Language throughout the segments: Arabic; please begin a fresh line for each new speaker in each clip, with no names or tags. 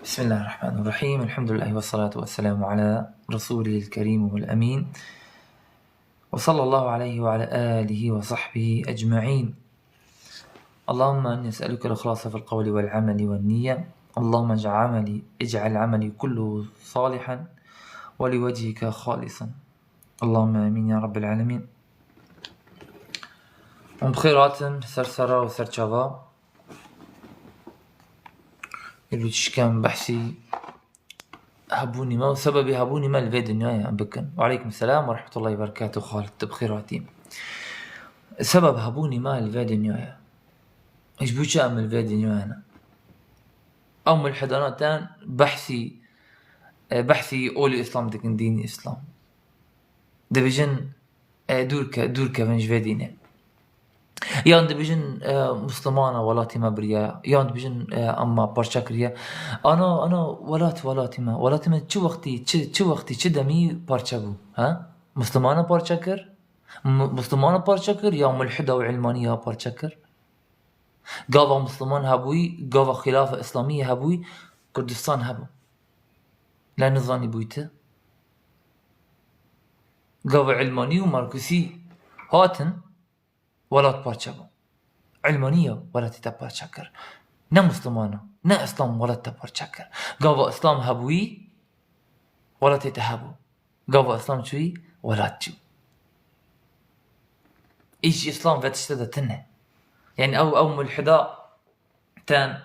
بسم الله الرحمن الرحيم. الحمد لله والصلاة والسلام على رسوله الكريم والأمين، وصلى الله عليه وعلى آله وصحبه أجمعين. اللهم إني أسألك الإخلاص في القول والعمل والنية. اللهم اجعل عملي كله صالحا ولوجهك خالصا. اللهم آمين يا رب العالمين. بخيرات سرسرة وسرشفا اللي تشكام بحثي هبوني ما سبب هبوني ما الفيديو نهاية بكن. وعليكم السلام ورحمة الله وبركاته. خالد بخيراتي. سبب هبوني ما الفيديو نهاية إيش بوش أعمل فيديو نهاية أنا أو من الحضانات بحثي أولي إسلام دكن ديني إسلام دبيجن دورك فنج فيدينه يان دبيجن مسلمانة ولاتي ما بريا يان دبيجن أما بارشاكريا أنا ولاتي ما شو وقتي دمي بارشاكو ها مسلمانة بارشاكر يا ملحدة وعلمانية بارشاكر قاضى مسلمان هبوي قاضى خلافة إسلامية هبوي كردستان هبو لا نظاني بويته قاضى علماني وماركسي هاتن ولا تبارشاكو علمانية ولا تتبارشاكر نا مسلمانة نا إسلام ولا تبارشاكر قاضى إسلام هبوي ولا تتهبو قاضى إسلام شوي ولا تشو إيش إسلام فتشتدى تنه يعني أو ملحدة تان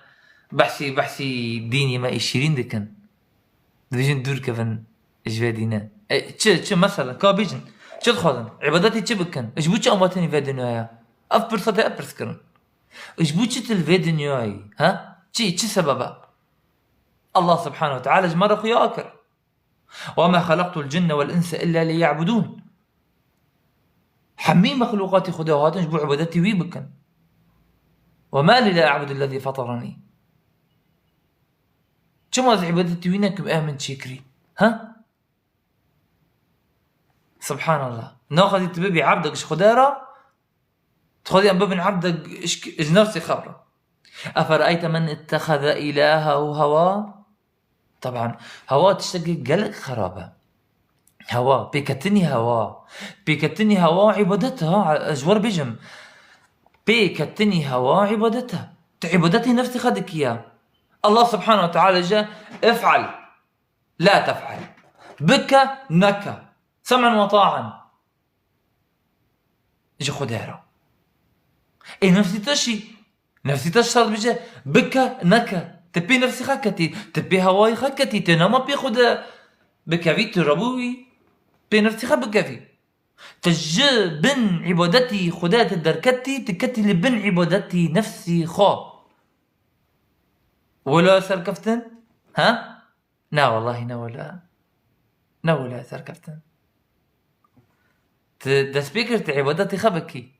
بحثي ديني ما إشيرين دكن ديجن دور كفن إجبادينا تش مثلا كابيجن تش خادن عباداتي تش بكن إيش بوتش أماتني فيديوهاي أفبر صدق أبرسكرن إيش بوتش الفيديوهاي ها تش سببه الله سبحانه وتعالى جمر أخويا أكر وما خلقت الجن والإنس إلا ليعبدون حمي مخلوقاتي خدوهات إيش بو عباداتي وي بكن وما لي لا أعبد الذي فطرني شو ماذا عبادتي وينكم آمن شكري ها سبحان الله ناخذ تبي عبدك إيش خدارة تخذي أنباب عبدك إيش نفسي خبره أفرأيت من اتخذ إلهه هواه طبعا هواه تشتكي قلق خرابة هواه بيكتني هواه عبادتها أجور بجم بيكتني هواه عبادتها عبادتي نفسي خدك إياه الله سبحانه وتعالى جاء افعل لا تفعل بك نكا سمعا وطاعا اجي خديرة اي نفسي تشتغل بجا بك نكا تبي نفسي خكتي تبي هواي خكتي تنام بي خدا بك في تربوي بي نفسي خبك في تجي بن عبادتي خدات الدركتي تكتي لبن عبادتي نفسي خا ولا سركفتن ها نا والله نا ولا سركفتن ده سبيكر عبادتي خبكي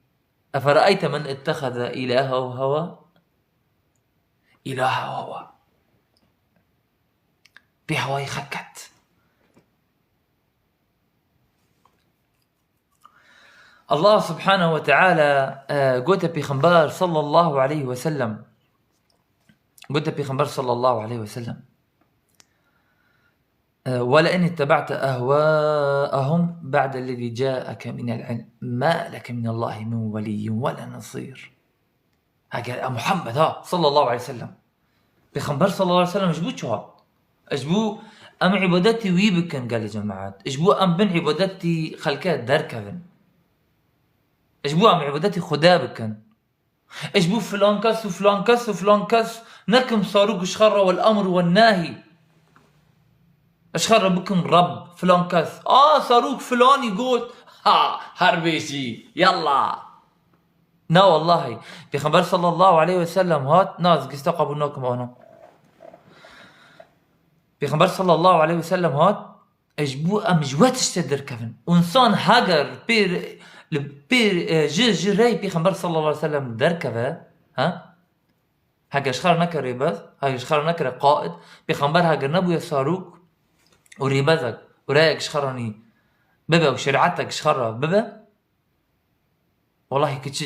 أفرأيت من اتخذ إلهه هوى بهواي خكت الله سبحانه وتعالى قلت بخنبار صلى الله عليه وسلم ولئن اتبعت أهواءهم بعد الذي جاءك من العلم ما لك من الله من ولي ولا نصير. هكذا محمد صلى الله عليه وسلم بخنبر صلى الله عليه وسلم اجبو أم عبادتي ويبكن قال يا جماعات اجبو أم بن عبادتي خلكات دركذن اجبو أم عبادتي خدابكن اجبو فلان كس نكم صاروق اشخر والأمر والناهي اشخر بكم رب فلان كس صاروق فلان يقول هربيشي يلا نا والله بخبر صلى الله عليه وسلم هات ناس قستقبلناكم أنا بخبر صلى الله عليه وسلم هات اجبو امجوات اشتدر كفن انسان هاجر بير جري بخبر صلى الله عليه وسلم دركبه ها هاجر شخر نكر ريباز هاجر شخر نكر قائد بخبر هاجر نبو يساروك وريبازك ورايك شخرني بابا وشريعتك شخره بابا والله كنت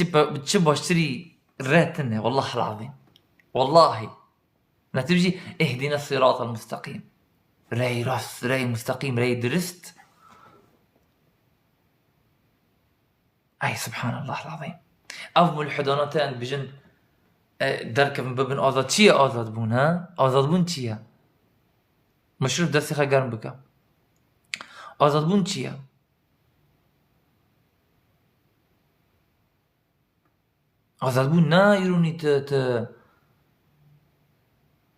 بتشب اشتري راتنه والله العظيم والله نتبجي اهدنا الصراط المستقيم، راي راس راي مستقيم راي درست. أي سبحان الله العظيم. أفمل الحضانتان بجن دركب من بابن آزاد چیه آزاد بون ها؟ آزاد بون چیه؟ مشروف دستی خواه گرم بکم. آزاد بون چیه؟ آزاد بون نا يروني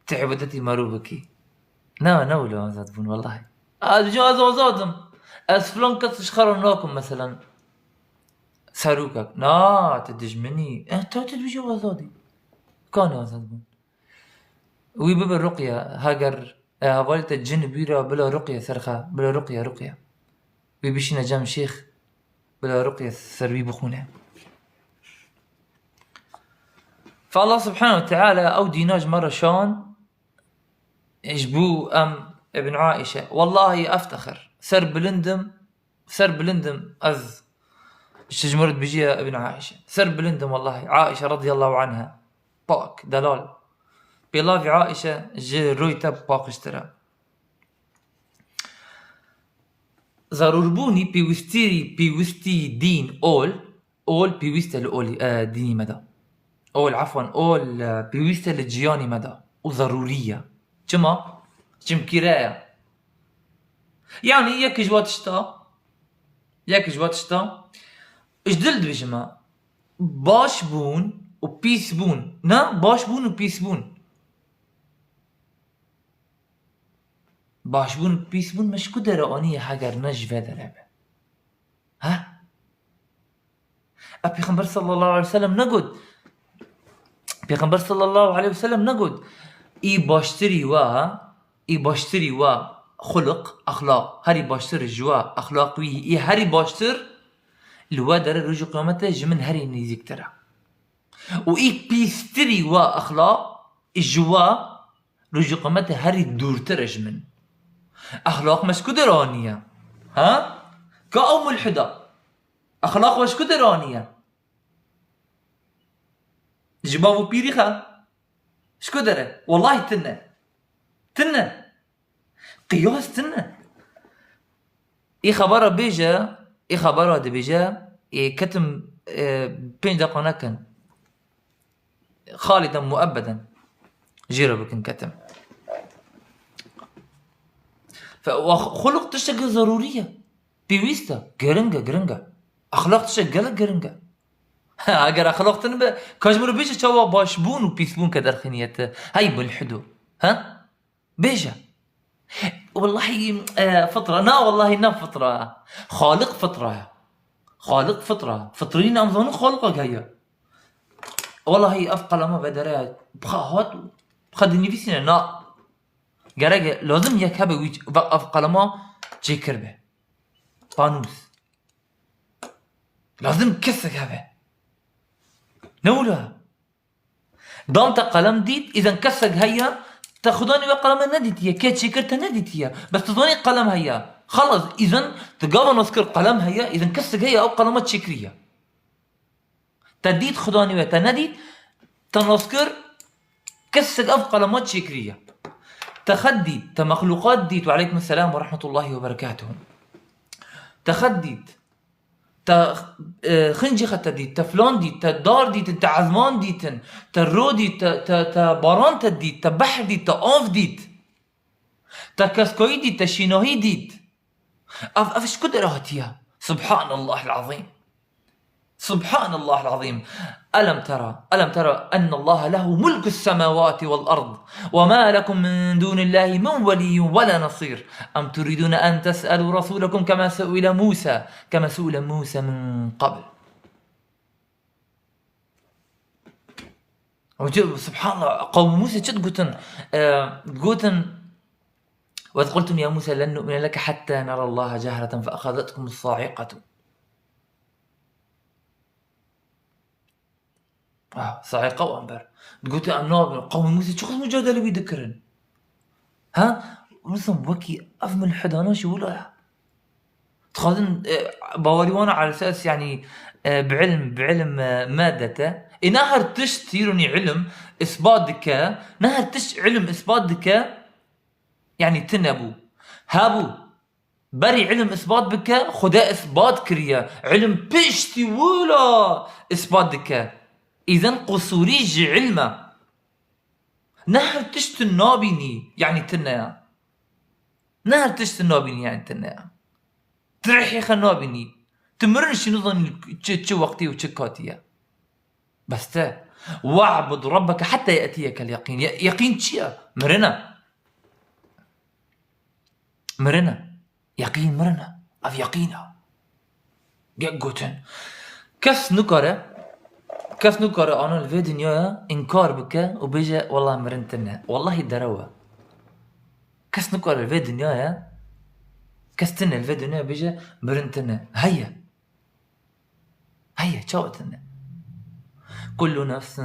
تعبدتي مارو بكي. نا ولا آزاد بون والله. جو آزادم. از فلان کس شخارو ناكم مثلا ساروكك نا تدجمني انت تدبجي آزادي كان آزاد بون. وي بابا الرقية هاجر هوالت الجن بيرا بلا رقية سرخة بلا رقية بيبيشنا جام شيخ بلا رقية سربي بخونه. فالله سبحانه وتعالى أو ديناج مرة شان إجبو ابن عائشة والله أفتخر سر بلندم أز الشجمرد بيجيها ابن عائشة سر بلندم والله عائشة رضي الله عنها باك دلال بالله في عائشة جي رويتا باك اشترى ضروربوني بيوستي دين أول بيوستا لأولي ديني مدى أول عفوا أول بيوستا لجياني مدى وضرورية جمع كراية يعني ياك جوات شتا اجدلد بجمع باش بون وبيس بون نا باش بون وبيس بون باش بون وبيس بون مش كدر آنية حقر نجفة درابة ها پیغمبر صلى الله عليه وسلم نقول پیغمبر صلى الله عليه وسلم نقول ای باشتری و خلق اخلاق هری باشتر جوا اخلاق وی ای هری باشتر لوا در رجو قیامته جمن هری نزیک تره و ای پیستری و اخلاق جوا رجو قیامته هری دورتر جمن اخلاق مش كدرانيه ها كأم الحدا اخلاق مش كدرانيه جبابو بيريخا شكو داره والله تنه قياس تنه اي خبره بيجا كتم بين دقنا كان خالدا مؤبدا جرب كن كتم فخلق تشتغل ضروريه بيويستا جرنجا اخلاق تشتغل جرنجا اگر اخلاق تنبه كاجمرو بيجا تشوا باشبون وبيسبون كدر خنيته هاي بالحدو ها بيجا والله فطره نا والله نا فطره خالق فطره فطرين امزون خالقك هيا والله هي افقل ما بدرات بخاهات بخدني فيسنا نا جرجة لازم يكبه ويج افقل ما تشكر به فانوس لازم كسك هذا نولا دامت قلم ديت اذا كسك هيا تاخذوني بقلم نديت هي كيت شكرت نديت هي بس تظني قلم هيا خلص اذا تقابل نذكر قلم هيا اذا كسك هيا او قلمات شكريه تديت خداني وتنديت تنذكر كسك اف قلمات شكريه تخديت تمخلوقات ديت وعليكم السلام ورحمه الله وبركاته تخديت خنجي خطة ديت تفلان ديت تدار ديت تعزمان ديتن ترو ديت تباران تديت تبحر ديت تآف ديت تكسكوي ديت تشينوهي ديت أفش قدراتيا سبحان الله العظيم سبحان الله العظيم ألم ترى أن الله له ملك السماوات والأرض وما لكم من دون الله من ولي ولا نصير أم تريدون أن تسألوا رسولكم كما سئل موسى من قبل. سبحان الله قوم موسى قوتن وإذ قلتم يا موسى لن نؤمن لك حتى نرى الله جهرة فأخذتكم الصاعقة. صاعقة وأنبر قلت أمنا قوم موسى شو خص مجادلة بيذكرن ها مثلا وكي أفهم الحدانا شو ولا تخاذن باوريوانا على أساس يعني بعلم مادته نهر تشتيرني علم إثبات دكا نهر تش علم إثبات دكا يعني تنبو هابو بري علم إثبات بكا خدا إثبات كريا علم بيشتي ولا إثبات دكا إذن قصوريج علمه نهر تشت النابيني يعني تنا نهر تشت النابيني يعني تنا ترحي خنابيني تمرنش نظن تش وقتي وتشكاتيا بس تا واعبد ربك حتى يأتيك اليقين يقين تشيا مرنا يقين مرنا أف يقينا جوتن كس نكرة أنا الفي دنيا إنكار بك وبيجا والله مرنتنا والله دروا كس نكرة الفي دنيا كستنا الفي دنيا بيجا مرنتنا هيا تشاوتنا كل نفس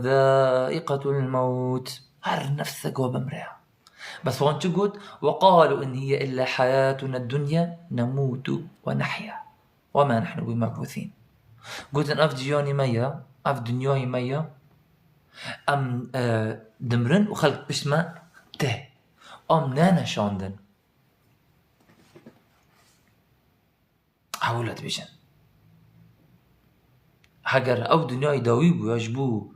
ذائقة الموت هر نفسك وبمرها بس وانت قلت وقالوا إن هي إلا حياتنا الدنيا نموت ونحيا وما نحن بمبعوثين قلت أن أف ديوني ميا أف دنياي ميا أم دمرن وخلق بشما ته أم نانا شاندن أولاد بيجن هاجر أف دنياي داويبو يجبو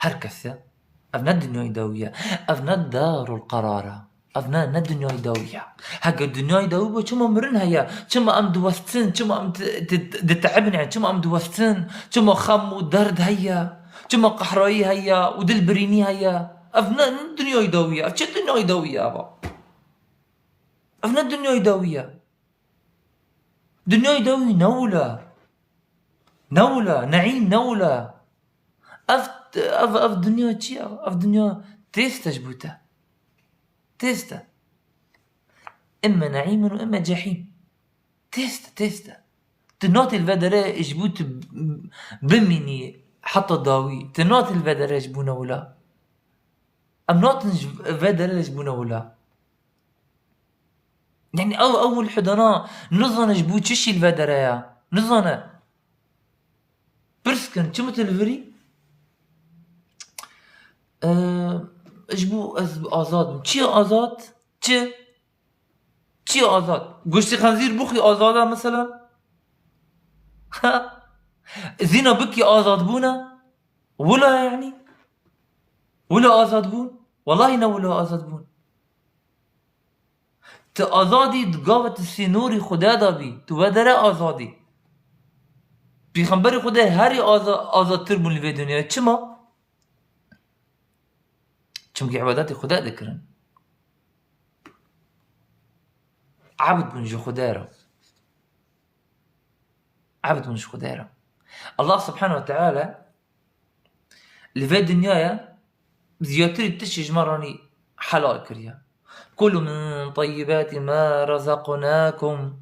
هركثة أفنا الدنيا يداوية أفنا الدار القرارة أفنا الدنيا يداوية هاجر الدنيا يداوية كما مرن هيا كما أم دوستن كما أم تتعبني يعني كما أم دوستن كما خم ودرد هيا كما قحراي هيا ودلبريني هيا أفنا الدنيا يداوية أفشي الدنيا يداوية أبا أفنا الدنيا يداوية دنيا يداوي نولة نعيم نولة أف دنيا تشي أف دنيا تيستا جبوتا تيستا إما نعيم وإما جحيم تيستا تنوت الفدرة جبوت بمني حتى ضاوي تنوت الفدرة جبونا ولا أم نوت الفدرة جبونا ولا يعني أول حضنا نظن جبوت شي الفدرة يا نظن برسكن شمت الفري اجبو آزاد چی آزاد؟ چی آزاد؟ گوشت خنزیر بخی آزاده مثلا؟ زینا بکی آزاد بونا؟ ولا يعني؟ ولا آزاد بون؟ والله نه ولا آزاد بون تا آزادی دقاوت سینوری خدا دابی تو بدره آزادی پیغمبر خدا هری آزاد تر بون لوی دنیا چما؟ چونکی عبادات خدا ذكرن عبد بنجو خدارة الله سبحانه وتعالى اللي في الدنيا زياتري تشج مراني حلال كريا كلوا من طيبات ما رزقناكم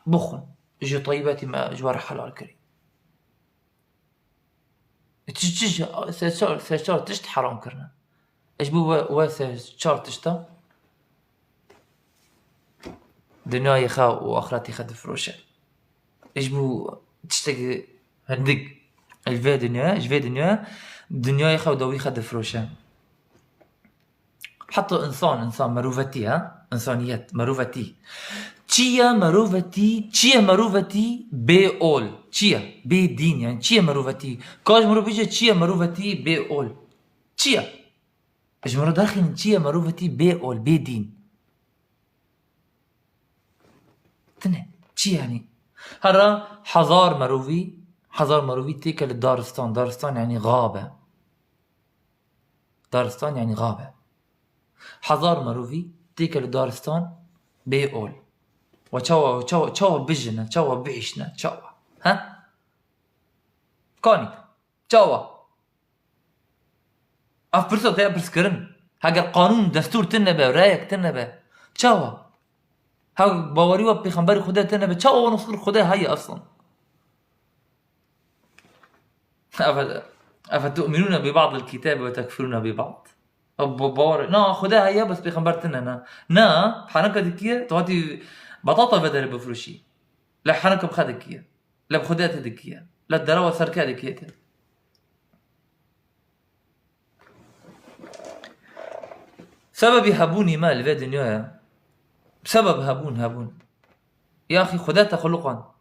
بخن يجي طيبات ما جوار حلال كريا تشج ساشار تشت حرام كرنا ايش بو واسه شار تشتا دنيا يخا واخرتي خد فروشه ايش بو تشتاق هندق الفي دنيا دنيا يخا ودوي خد فروشه حتى انسان مروفتي انسانيات مروفتي تشيا مروفتي بي اول تشيا بي دين يعني تشيا مروفتي كاج مروفتي تشيا مروفتي بي اول تشيا اجمرو داخل تشيا مروفتي بي اول بي دين تنه تشي يعني هرا حضار مروفي تيكا دارستان يعني غابة حضار مروفي تيكا دارستان بي اول وچاوا بجنا چاوا بعيشنا چاوا ها كوني چاوا اف برسو تيا برسكرن هاگر قانون دستور تنبه رايك تنبه چاوا ها باوري و پیغمبر خدا تنبه چاوا و نصر خدا هي اصلا افتؤمنون ببعض الكتاب وتكفرون ببعض باور نا خدا هي بس پیغمبر تننا نا حنكه دكيه تواتي بطاطا بدل بفروشي لا حنكه بخدكيه لا بخدات دكيه لا الدراوه سركه دكيه سبب يهبوني مال في دنيا، بسبب هبون يا أخي خدات خلقا،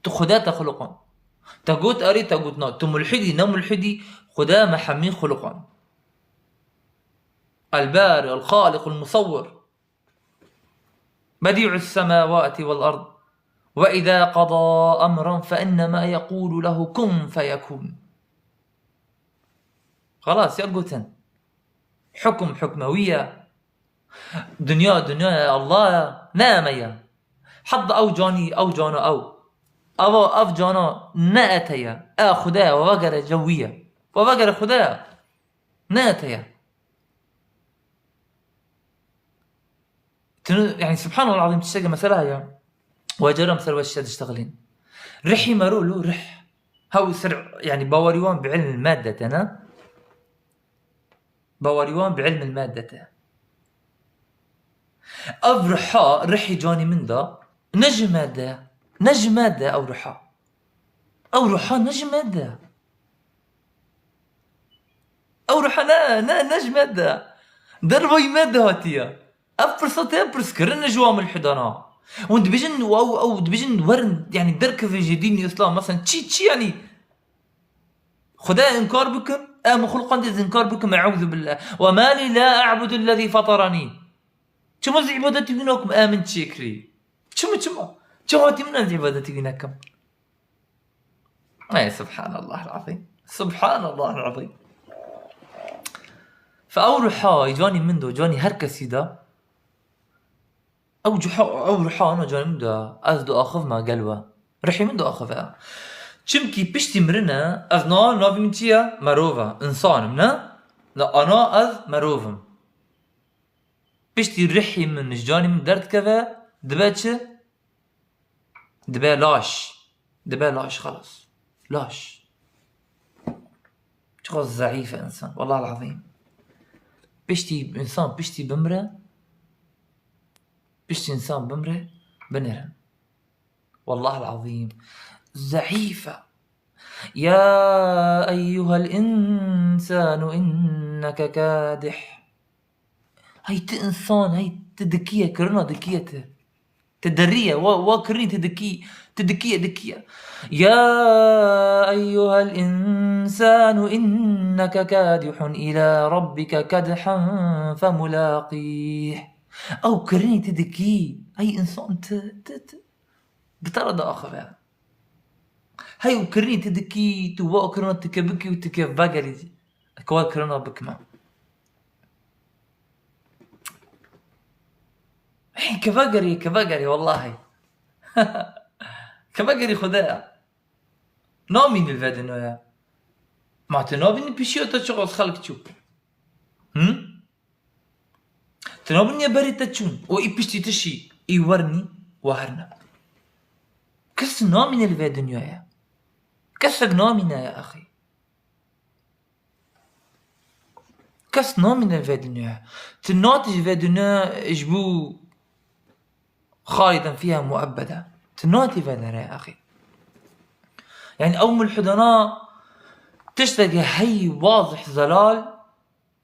خدات خلقا، تقوت أري تقوت نار، تملحدي نملحدي خدا محمي خلقا، البارئ الخالق المصور بديع السماوات والأرض، وإذا قضى أمرا فإنما يقول له كن فيكون. خلاص يا قوتن حكم حكموية، دنيا الله نامية، حظ أو جاني أو جانا أو أف جانا نأتيا خدا ووقر جوية ووقر خدا نأتيا. يعني سبحان الله العظيم تشتغل مثلا يا وجرم سر وشاد اشتغلين رحي مرولو رح هاو سر يعني باوريوان بعلم المادة أنا باوريوان بعلم المادة أفرحا رحي جاني من ذا نجمادة أو رحا نجمادة أو رحا نجمادة دربي مادة هاتية أفرصت أفرص كرن جوام الحضانة وانت بيجن أو بيجن ورن يعني درك في جديد الإسلام مثلا تشي يعني خدا إنكار بكم مخلوقا إنكار بكم أعوذ بالله وما لي لا أعبد الذي فطرني شو زي عبادتي منكم آمن تشكري شو من عبادتي منكم. سبحان الله العظيم سبحان الله العظيم. فأورحا يجاني منده جاني هركسي ده أورحا أنا جاني منده أزدو أخذ ما قلوة رحي منده أخذها چمكي بشتي مرنا أذنا نافي من تيا مروفا إنسان منا لا أنا أذ مروفم بشتي رحي من جاني من درد كذا دباتش دبا لاش خلاص لاش شغل ضعيفة إنسان والله العظيم. بشتي إنسان بشتي بمرة بشتي إنسان بمرة بنرن والله العظيم ضعيفة. يا أيها الإنسان إنك كادح هاي إنسان هاي تدكية كرنا دكيته تدرية وكرني تدكية يا أيها الإنسان إنك كادح إلى ربك كدحا فملاقيه أو كرني تدكي أي إنسان بترى آخر يعني. هاي وكرني تدكي توا كرنا تكبكي وتكيف باقري كوا كرنا بكما كفاقري والله كفاقري خدا نامين الفادنويا ما تنابين بيشيو تشغل خلق تشوف تنابين يبري تشون وإبشتي تشي يورني وهرنا كس نامين الفادنويا كسق نامنا يا أخي كس نامنا الفادنويا تناتج فادنويا إجبو خالدا فيها مؤبدا تناتي فادنويا يا أخي. يعني أم الحضناء تشتكي هي واضح زلال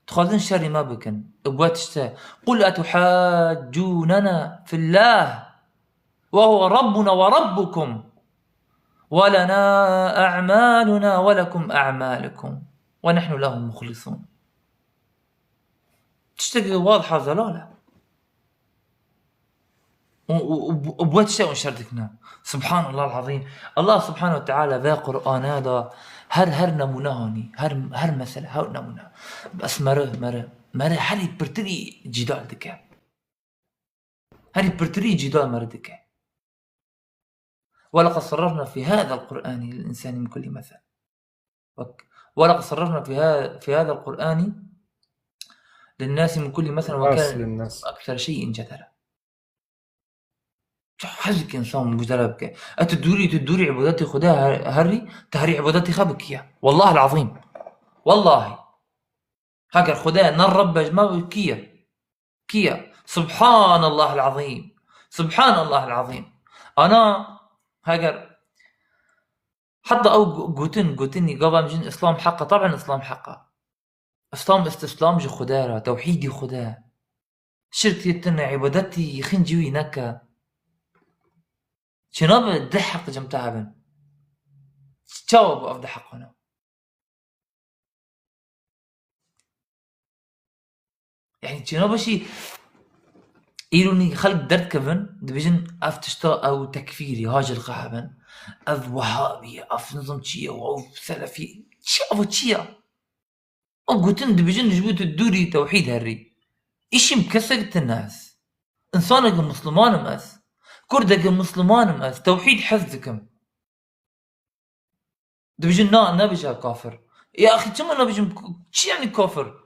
تخلين شري ما بكن أبوات تشتكي قل أتحاجوننا في الله وهو ربنا وربكم ولنا أعمالنا ولكم أعمالكم ونحن له مخلصون. تشتكي واضحة زلالة وبوات شيء ونشردكنا. سبحان الله العظيم. الله سبحانه وتعالى ذا قرآن هذا هر نمونهاني هر مثل هر نمونه بس مرة هري برتري جدال دكا هري برتري جدال مرة دكا. ولقد صرفنا في هذا القرآن للإنسان من كل مثل ولقد صرفنا في هذا القرآن للناس من كل مثل وكان أكثر شيء جدلا. حزك إنسان مجربك تدوري عباداتي خداها هري تهري عباداتي خبكية والله العظيم والله هكذا خداها نرب ما كيا سبحان الله العظيم سبحان الله العظيم. أنا هكذا حتى أو قوتني قبل مجن إسلام حقه طبعا إسلام حقه اسلام استسلام جو خدا، توحيدي خدا، شركتي تنا عبادتي خنجوي نكا شنو بضحك جمتها تشاوب افضحك هنا يعني شنو بشي إيروني خلق درد كفن دبيجن اف تشتا او تكفيري هاج القهبن اف وهابي اف نظام تشيا او سلفي تشافو تشيا او قوتن دبيجن جبوت الدوري توحيد هري إشي مكسقت الناس إنسانك مسلمان مأس كردك مسلمان مأس توحيد حزكم دبيجن نبيجا كافر يا أخي كم نبيجن شي يعني كافر؟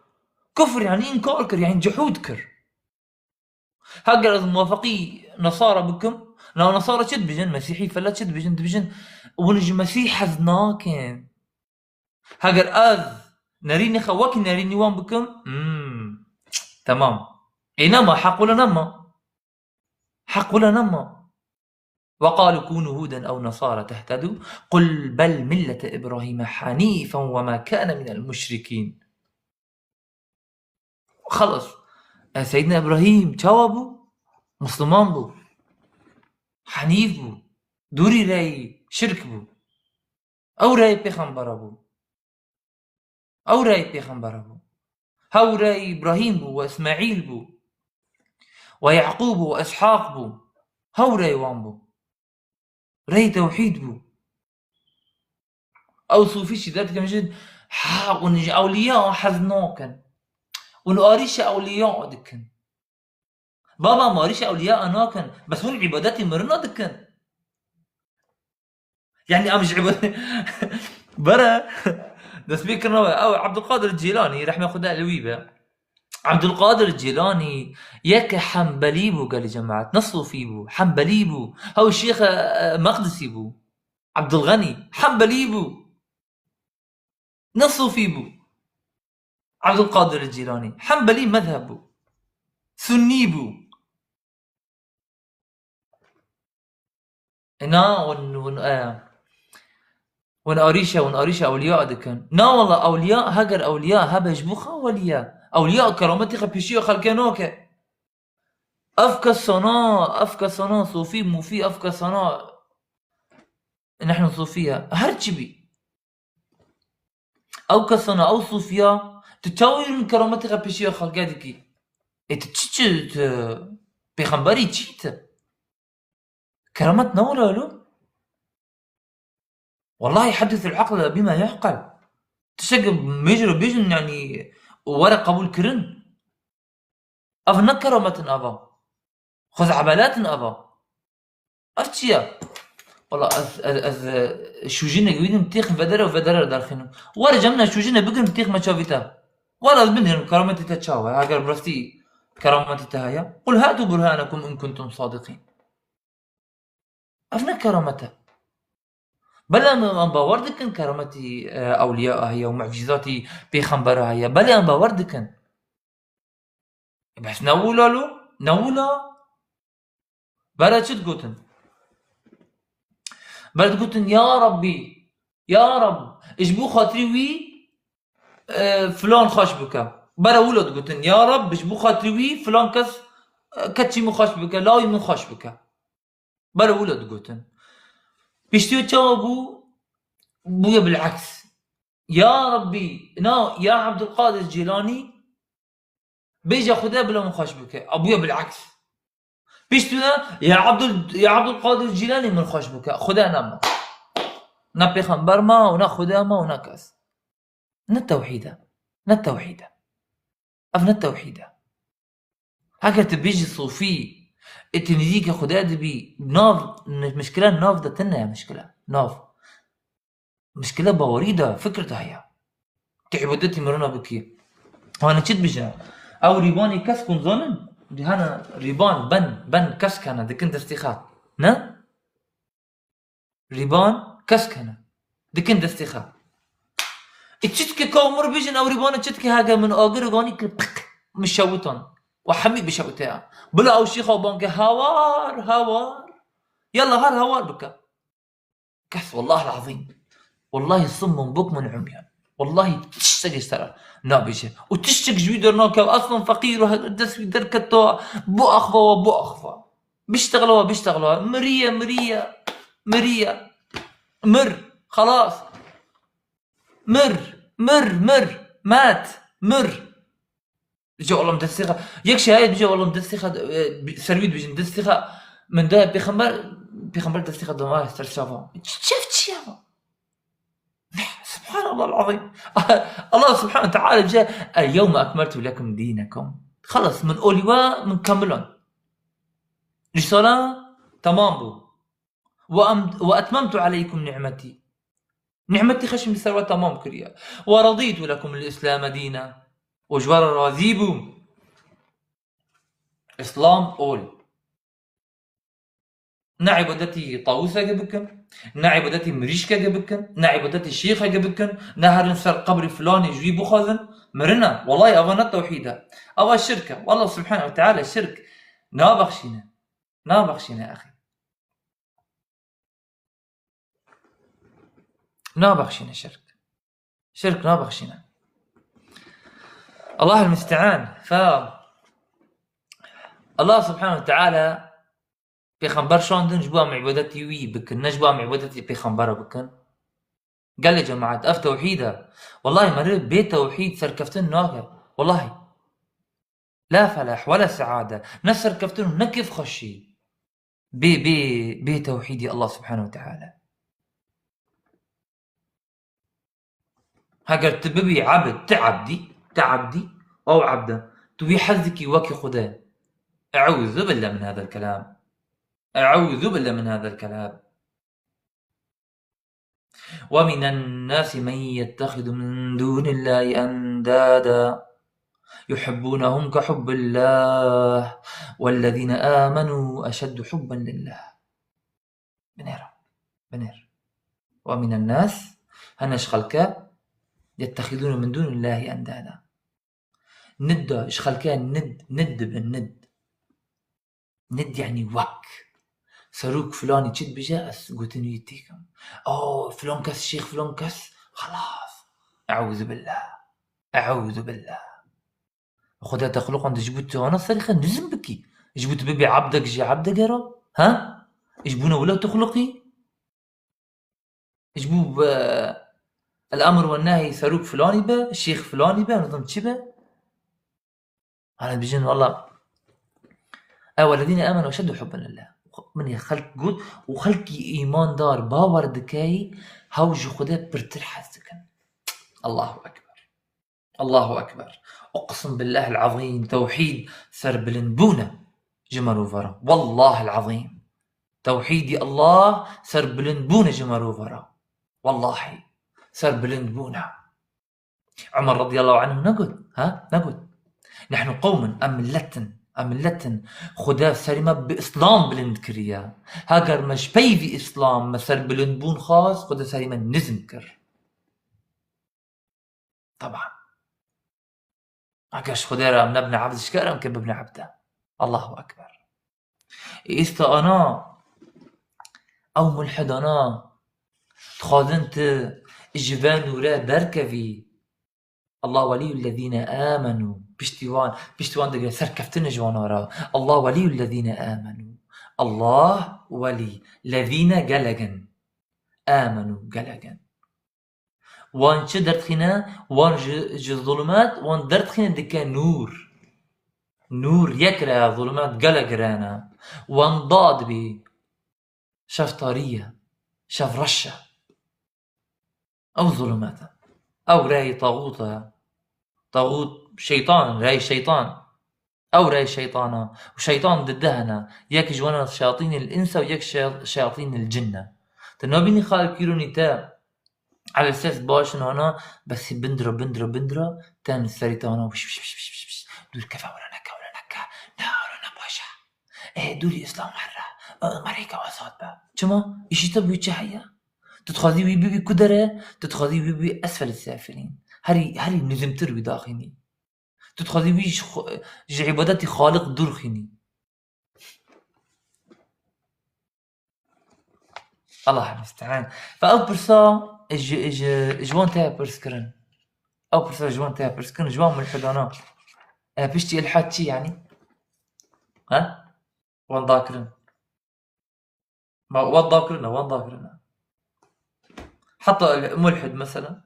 كفر يعني إنكار كر يعني جحود كر هاجر موافقي نصارى بكم لو نصارى شد بيجن مسيحي فلا شد بيجن دبيجن ونج مسيح حزناكن هاجر نريني خواكي نريني وان بكم تمام إنما حق ولا نما حق ولا نما وقالوا كونوا هودا أو نصارى تهتدوا قل بل ملة إبراهيم حنيفا وما كان من المشركين خلص سيدنا إبراهيم تشاوبو مسلمان بو حنيف بو دوري راي شرك بو أو راي پیغمبر بو أو راي پیغمبر بو هاو راي إبراهيم بو وإسماعيل بو ويعقوب وإسحاق بو هاو راي وان بو راي توحيد بو أو صوفيش ذات كمجد ونجي أولياء حزنوكن ونقاريش أولياء دكن بابا ماريش أولياء ناكن بس هون عباداتي مرنا دكن يعني أمش عبادة برا ده سبيكرنا أو عبد القادر الجيلاني رح ناخذها الويبة عبد القادر الجيلاني ياك حنبلي بو قال يا جماعة نصوا فيه بو حنبلي بو هو الشيخ مقدسي بو عبد الغني حنبلي بو نصوا فيه بو عبد القادر الجيلاني حنبلي مذهبه سني بو هنا ونقاريشة أولياء دكن نا والله أولياء هجر أولياء هبج بوخا أولياء كرامتي خبيشيو خلقنوك أفكا صنا صوفي موفي أفكا صنا نحن صوفيا هرتشبي أو كصنا أو صوفيا تتشاور من كرامتي خبيشيو خلقادكي تتشت بيخنبري تشيت كرامتنا ولا له والله يحدث العقل بما يعقل تشقب ميجر بيجن يعني ورق قبول كرن أفنا كرامة أبا خذ عبالات أبا أفتيا والله أز شوجينا جويد متيخ فدرة دارخنو ورا جمنا شوجينا بقر متيخ ما شافيتا ورا بنهم كرامتي تتشاوى هاجر برستي كرامتي تهايا قل هاتوا برهانكم إن كنتم صادقين أفنا كرامته بلا من باوردكن كرامتي أولياء هي ومعجزاتي بيخنبرها هي بلا من باوردكن بس نولا بلا شد قوتن بلا قوتن يا ربي يا رب اجبو خاطري وي فلان خاش بك بلا ولد قوتن يا رب اجبو خاطري وي فلان كس كتشي مو خاش بك لا يمو خاش بك بلا ولد قوتن بيشتيو تشاوبو بويا بالعكس يا ربي يا عبد القادر الجيلاني بيجي خذها بلا مخاش بك ابويا بالعكس بيشتو يا عبد القادر الجيلاني من خاش بك خذها نما نا بيغمبر ما ونا خذها ما ونا كاس التوحيده افنا التوحيده هكا تبيجي صوفي التنزيك خذها دبي ناف مشكله ناف دتنا مشكله ناف مشكلة بوريدة فكرتها هي تعبدتي مرنا بكي وانا تشد بجا او ريباني كسكن ظنن دي هنا ريبان بن كسكنة دي كنت استيخات نا ريبان كسكنة دي كنت استيخات تشتكي كومر بيجن او ريبان تشتكي هاجا من اغر غاني مش شوتون وحمي بشوتها بلا او شيخ بانك هوار يلا هوار بك كس والله العظيم والله صم بكم عميان والله تشتكي اشترى نابجة وتشتك جويدر نوكا اصلا فقير وهدس في دركتو بو اخفى بيشتغلوا مرية مر خلاص مر مات مر بيجي والله مدسخة يكشي هاي بيجي والله مدسخة سرويد بيجي مدسخة من ده بيخمر دسخة دماغ استرشافه شفت شافه سبحان الله العظيم. الله سبحانه وتعالى جاء اليوم أكملت لكم دينكم خلص من أوليوا من كملون رسالة تمام بو وأتممت عليكم نعمتي خشم بسروة تمام كريا ورضيت لكم الإسلام دينا وجوار راذيبو إسلام أول نعبدتي طاووسة جبكن نعبدتي مريشكا جبكن نعبدتي شيخة جبكن نهر نسر قبر فلان يجوي بخازن مرنا والله أظن التوحيدة أو الشركة والله سبحانه وتعالى الشرك نابخشينا أخي نابخشينا شرك نابخشينا الله المستعان. الله سبحانه وتعالى پیغمبر شاندن جبوا معبودتي وي بكن نجبوا معبودتي پیغمبر بكن قال يا جماعة اف توحيدة والله مريت بيت توحيد سركفتن ناقة والله لا فلاح ولا سعادة نسركفتن نكف خشي بي توحيدي الله سبحانه وتعالى. هاجر تببي عبد تعبدي او عبدا تبي حزكي وكي خدا اعوذ بالله من هذا الكلام. ومن الناس من يتخذ من دون الله أندادا يحبونهم كحب الله والذين آمنوا أشد حبا لله. بنير ومن الناس هنش خلقا يتخذون من دون الله أندادا ند إيش خلقا ند يعني وك سروك فلان يجد بجاء قوتني يتيكم فلان كس شيخ فلان كس خلاص أعوذ بالله خدا تخلق عند جبوت أنا صريخا نزم بكي جبوت ببي عبدك جي عبدك يا رب ها يجبونا ولا تخلقي يجبو الأمر والنهي سروك فلان يبا الشيخ فلان يبا نظم تشبه أنا بيجن والله والذين آمنوا أشد حبا لله من خلق قد وخلقي إيمان دار باور دكاي هاوجو خدا برترحز دكن. الله أكبر أقسم بالله العظيم توحيد سربلنبونا جمروفرا والله العظيم توحيدي الله سربلنبونا جمروفرا والله سربلنبونا. عمر رضي الله عنه نقول نحن قوم أملتن خدا سلمة بإسلام بلند كريا هاجر مش بي إسلام مسر بلندبون خاص خدا سلمة نزم كر طبعا هاجرش خدا رام نبنى عبد شكرم كيف ببنى عبده. الله أكبر. إستا أنا أو ملحد أنا تخاذنت الجبان ورا دركفي الله ولي الذين آمنوا بشتوان دقيقة سركفتن جوانارا الله ولي الذين آمنوا الله ولي الذين قلقن آمنوا قلقن وان شدرت خنا وان ظلمات وان درت خنا دكا نور يكره ظلمات قلق رانا وان ضاد بي شاف طارية شاف رشة أو ظلمات أو راي طاغوت شيطان راي شيطان أو راي شيطانة وشيطان ضدهنا ياك جوانا شياطين الإنس وياك شياطين الجنة تنوبيني خالق كيروني تا على أساس باش هنا بس بندرة تاني السريطانة وش دول كفا ولا نكا ولا باشا دولي إسلام مرة مريكا وصاد با شما إيشي تبوي تشهيا تتخذي بيبي كدرة تتخذي بيبي أسفل السافلين هري نزمتر بداخلي تتخذي بيش عبادتي خالق درخني. الله المستعان. فأو برسا جوان تاع برسكرن او برسا جوان تاع برسكن جوان ملحدانا بشتي الحاد شي يعني ها وان ذاكرن ما وان ذاكرنا حتى ملحد مثلا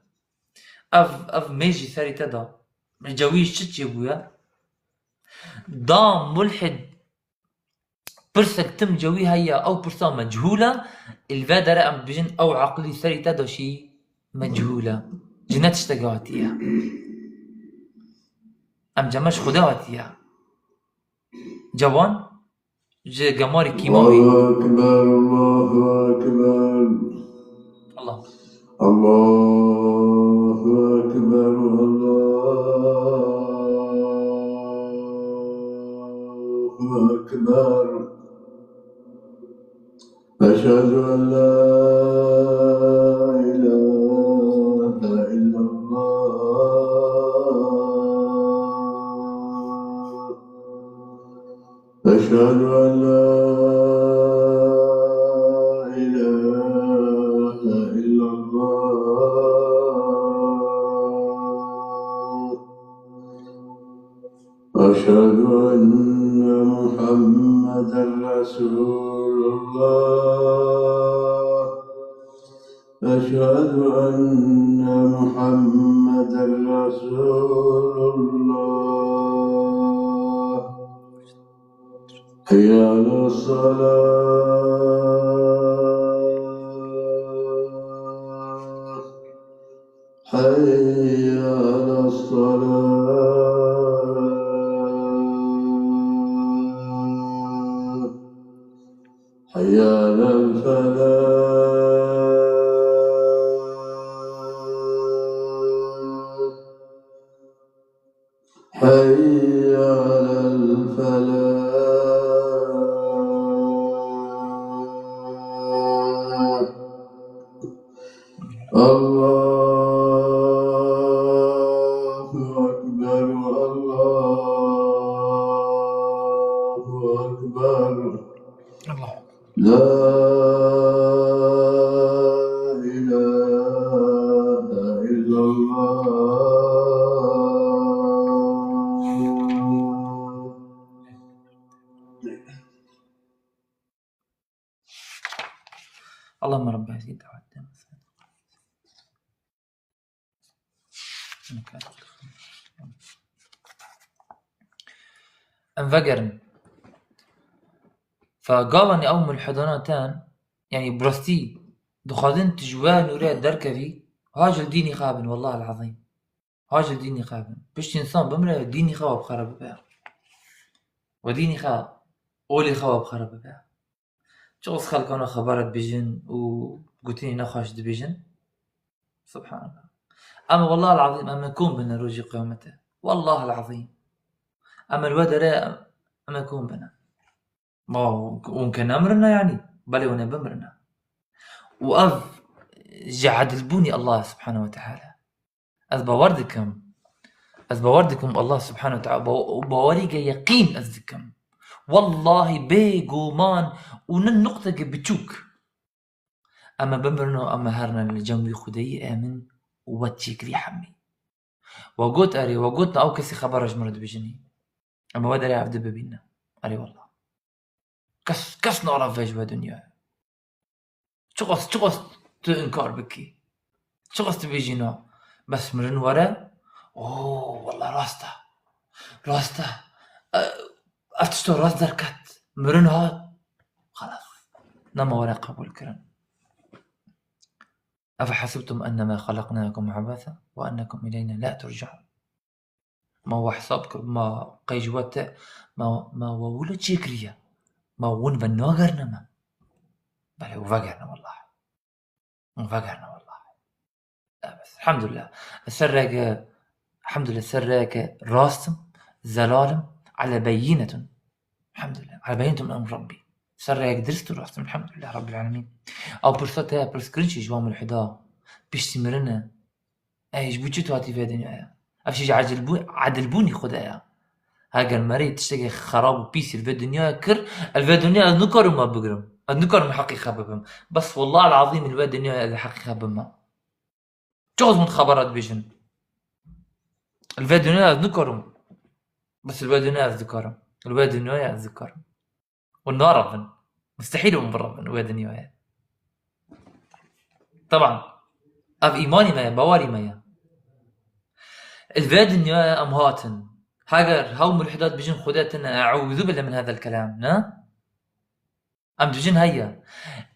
اف ميجي ثري تدا جويش تشي بويا دام ملحد برسك تم جوي هيا او برسا مجهولة الفادرة ام بجن او عقلي ثري تدا شي مجهولة جنات اشتقاتيها ام جمش خداواتيها جوان قماري كيماوي
الله أكبر الله أكبر
الله
الله أكبر الله أكبر أشهد أن لا إله إلا الله أشهد أن لا إله إلا الله أشهد أن محمدا رسول الله أشهد أن محمدا رسول الله حي على الصلاة حي على الصلاة حي على الفلاح حي على الفلاح الله أكبر الله أكبر
الله
لا إله إلا الله
اللهم رب هذه الدعوة انفجرن فقالني أو ملحدانتان يعني برستي دخادن تجوان وريا دركفي هاجل ديني خابن والله العظيم هاجل ديني خابن بشت إنسان بمرة ديني خواب خرب بها وديني خواب أولي خواب خرب بها شغل خلقنا خبرت بجن وقلتني نخاش دبجن سبحان الله أما والله العظيم أما يكون بنا رجي قيامته والله العظيم أما الودر أما يكون بنا ما ممكن أمرنا يعني بل وانا بمرنا وأف جعد البوني الله سبحانه وتعالى أذ بوردكم الله سبحانه وتعالى بوريق يقين أذكم والله بيقومان ونن نقطة بتشوك أما بمرنا أما هرنا الجنبي خدي آمن واتشيك حمي وقلت أري وقلت أو كسي خبر جمرد بجني أما ودري عبد ببينا أري والله كس نعرف فيش بدنيا شغص تنكر بكي شغص تبيجينا بس مرن ورا اوه والله راسته افتشتو راس دركت مرن هاد خلاص نما ورا قبول كرم أفحسبتم أنما خلقناكم عبثا وأنكم إلينا لا ترجعون ما هو حسابكم ما قيجوات ما وولد شكريا ما ون بنوغرنا ما بل وفقرنا والله لا بس الحمد لله سرك راستم زلالم على بينة الحمد لله على بينة من أمر ربي سرك درست راستم الحمد لله رب العالمين أو برساتها برسكرينشي جوام الحدا بيشتمرنا ايش بوجيتو هاتي في الدنيا افشي عدلبوني خدايا هاجر مريت تشتكي خراب وبيسي في الدنيا كر الدنيا نكر ما بقرم النكر حقيقة بهم بس والله العظيم الدنيا هذا حقيقة بما جوز من خبرات بيجن الفا دنيا ذكرهم بس الفا دنيا ذكرهم الفا دنيا ذكرهم والنار مستحيل بربن الفا دنيا طبعا اف ايماني ما باوري ما الفا دنيا امهاتن هاجر هاو ملحدات بيجن خداتنا اعوذ بالله من هذا الكلام نا ام بيجن هيا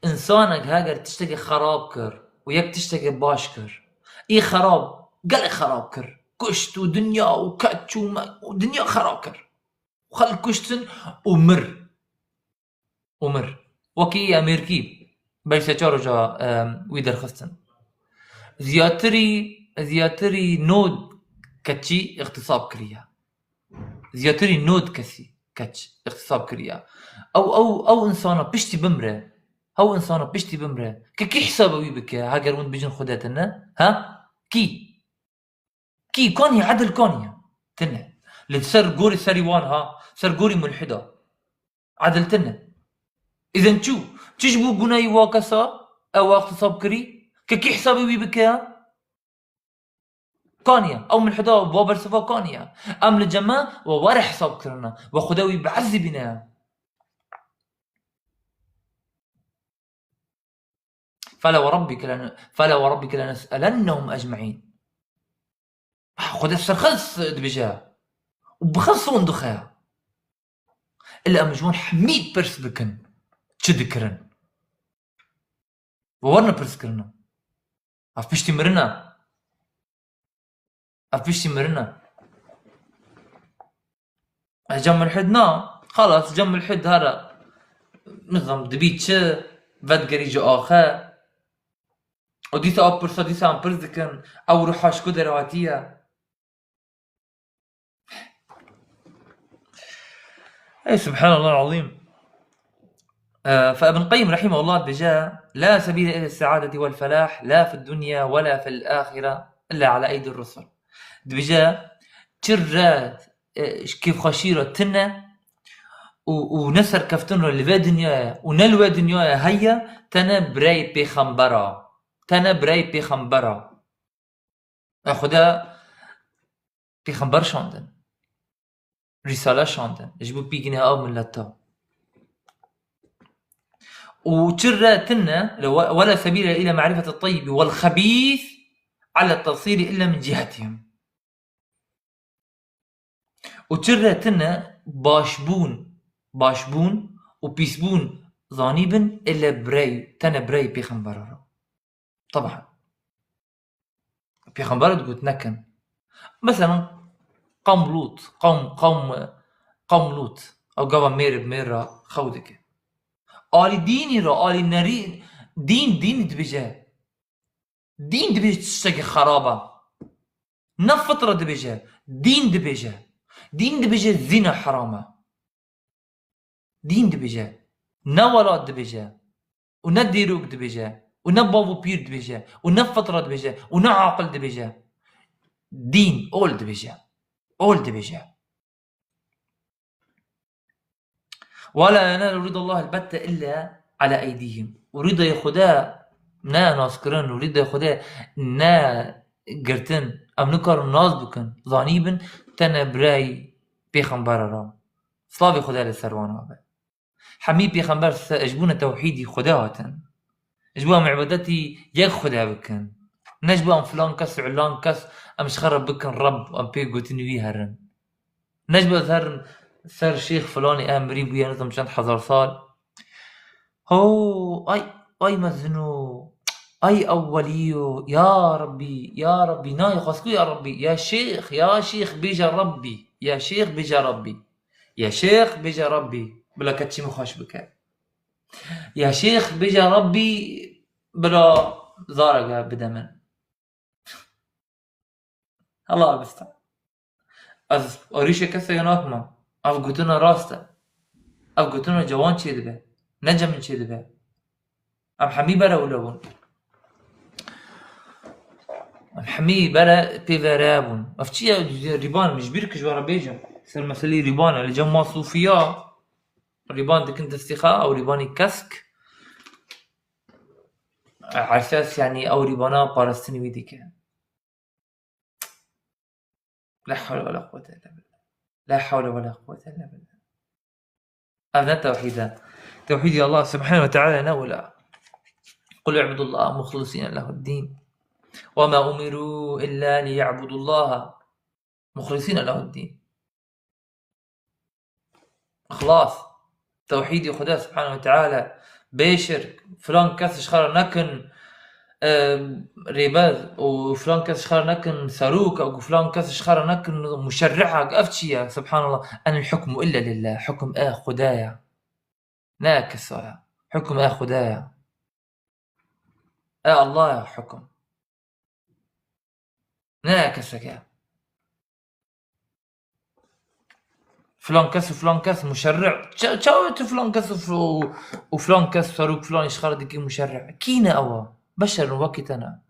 انسانك هاجر تشتكي خراب كر وياك تشتكي باش كر اي خراب قال خراب كر كشت ودنيا وكتش ودنيا خراب كر وخل كشتن ومر وكي امريكي بلسه جا ويدر خستن زياتري نود كتشي اغتصاب كريا زياتري نود كتش اغتصاب كريا او انسانه بشتي بمره هو انسانه بشتي بمره كي حسابه بك هاجر وين بيجن خداتنا ها كي كوني عدل كونيا تنه لتسر قوري سريوان ها سر قوري ملحده عدل تنه اذا شو تجبو بناي واكسا او اغتصاب كري كي حسابه بك كانيا او من حدا بابر صفا كانيا ام الجماع وورا حساب كرنا وخداوي بعذبنا فلا وربك لنسألنهم اجمعين خدا السرخص دبجا وبخص وندخها الا مجمون حميد برس بكن تشدكرن وورنا برس كرنا اف بشتي مرنا جم الحدنا خلاص جم الحد هذا نظام دبيتش فدقري جو آخر وديسا أبرسا ديسا أم برزكن أو روحاش كده رواتية أي سبحان الله العظيم. فابن القيم رحمه الله بجاء لا سبيل إلى السعادة والفلاح لا في الدنيا ولا في الآخرة إلا على أيدي الرسل بجاء ترى كيف خشيرة تنا ونسر كفتنو اللي دنيا ونلوى دنيا هيا تنا براي بيخمبرا خدا بيخمبر شاندن رسالة شاندن يجبو بيجينها أو من لتا وترى تنا ولا سبيل إلى معرفة الطيب والخبيث على التصير إلا من جهتهم وترى تنا باشبون وبيسبون ظانيبن إلا براي بيخمبرا طبعا بيخمبرا تقول نكن مثلا قوم لوط او قوم ميرا خودك آلي ديني را آلي نري دين دبجا تشتكي خرابة نفطرة دبجا دين دبجا زنا حرامة دين دبجا نولاد دبجا ونديروك دبجا ونبابو بير دبجا ونفطرة دبجا ونعاقل دبجا دين أول دبجا ولا ينال رضا الله البتة إلا على أيديهم ورضا يخدا نا ناسكرن ورضا يخدا نا قرتن أم نكر ناس بكن ظانيبن تنا براي بيخنبر رام صلابي خدا للسروان هذا حميد بيخنبر أجبونا توحيدي خداهتن أجبوها معبدتي يك خدا بكن نجبو أم فلان كس علان كس أم شخرب بكن رب أم بيقو تنوي هرن نجبو ذهرن سر شيخ فلاني امري بيا نظم شند حزر صال هو اي مزنو اي اوليو يا ربي ناي خسكو يا ربي يا شيخ بيجا ربي بلا كتشي مخاش بك يا شيخ بيجا ربي بلا زارقة بدمن الله بستع از أريشة كسا يناكما أفقتنا راستا أفقتنا جوان چه دبه نجم چه دبه أم حمي برا ولون أم حمي برا بيفرابون أفتشي ريبان مش بيركش ورا بيجم سر مسلي ريبان اللي جمع صوفيا ريبان دك انت استخاء أو ريباني كسك على أساس يعني أو ريبانا بارستني بيديك لا حول ولا قوة إلا بالله. لا حول ولا قوة إلا بالله. هذا توحيد. توحيد الله سبحانه وتعالى نولا. قل اعبدوا الله مخلصين له الدين وما أمروا إلا ليعبدوا الله مخلصين له الدين. إخلاص توحيد خدا سبحانه وتعالى بشرك. فلان كسش خار نكن رباز وفلان كسش خار نكن ساروك أو فلان كسش خار نكن مشرعة أفتشيا. سبحان الله. أن الحكم إلا لله. حكم خدايا ناكس حكم خدايا الله يا حكم ناكسك. فلان كس وفلان كس مشرع تشاوت فلان كس وفلان كس صاروك فلان يشخر ديك مشرع كينا أوا بشر وقتنا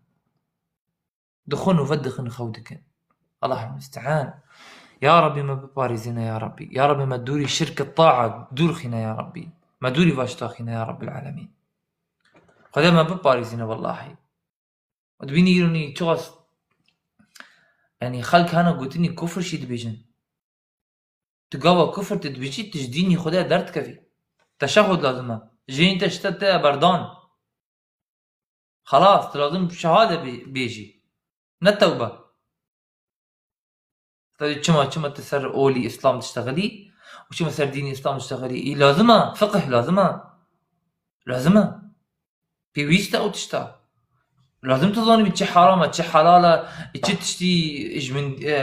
دخون وفدخن خودك. الله المستعان. يا ربي ما ببارزنا يا ربي. يا ربي ما تدوري شرك الطاعة دور خنا يا ربي. ما دوري واشتاخنا يا رب العالمين. خدا ما ببارزنا والله. ودبيني يروني تغص يعني خلق هنا قلتني كفر شيد بيجن تقوى كفر تدبيجي تجديني خدا درد كفي تشهد لازمه جين تشتت بردان خلاص لازم شهادة بيجي نتوبة. طيب كما تسر أولي إسلام تشتغلي وكما سر ديني إسلام تشتغلي إيه لازمة فقه لازمة بيويستا أو تشتا لازم تظني بتشي حرامة تشي حلالة تشي تشتي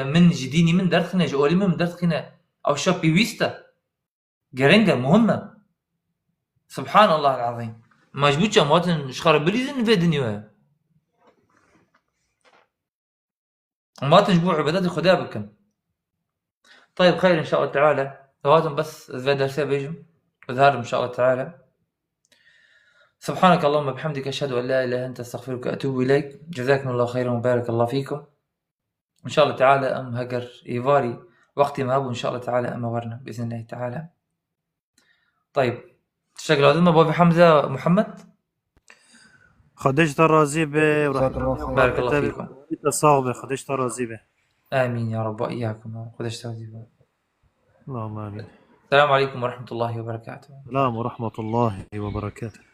من جديني من درخنا جولي من درخنا أو شاب بيويستا جرينجا مهمة. سبحان الله العظيم. ما جبوتش أمواتن شخار بريزن في الدنيا أمواتن جبوا عبادات الخدا بكم. طيب خير إن شاء الله تعالى. هواتن بس إذا درسي بيجم إظهار إن شاء الله تعالى. سبحانك اللهم بحمدك أشهد أن لا إله إلا أنت أستغفرك وأتوب إليك. جزاكم الله خيرا وبارك الله فيكم. إن شاء الله تعالى أم هجر إيفاري وقتي ما أبو إن شاء الله تعالى أم ورنا بإذن الله تعالى. طيب تشتغل هذا ما بابي حمزة محمد
خديجة الرازي
بارك الله فيكم.
الصاغبة خديجة الرازي به.
آمين يا رب وإياكم. خديجة الرازي.
اللهم آمين.
السلام عليكم ورحمة الله وبركاته.
السلام ورحمة الله وبركاته.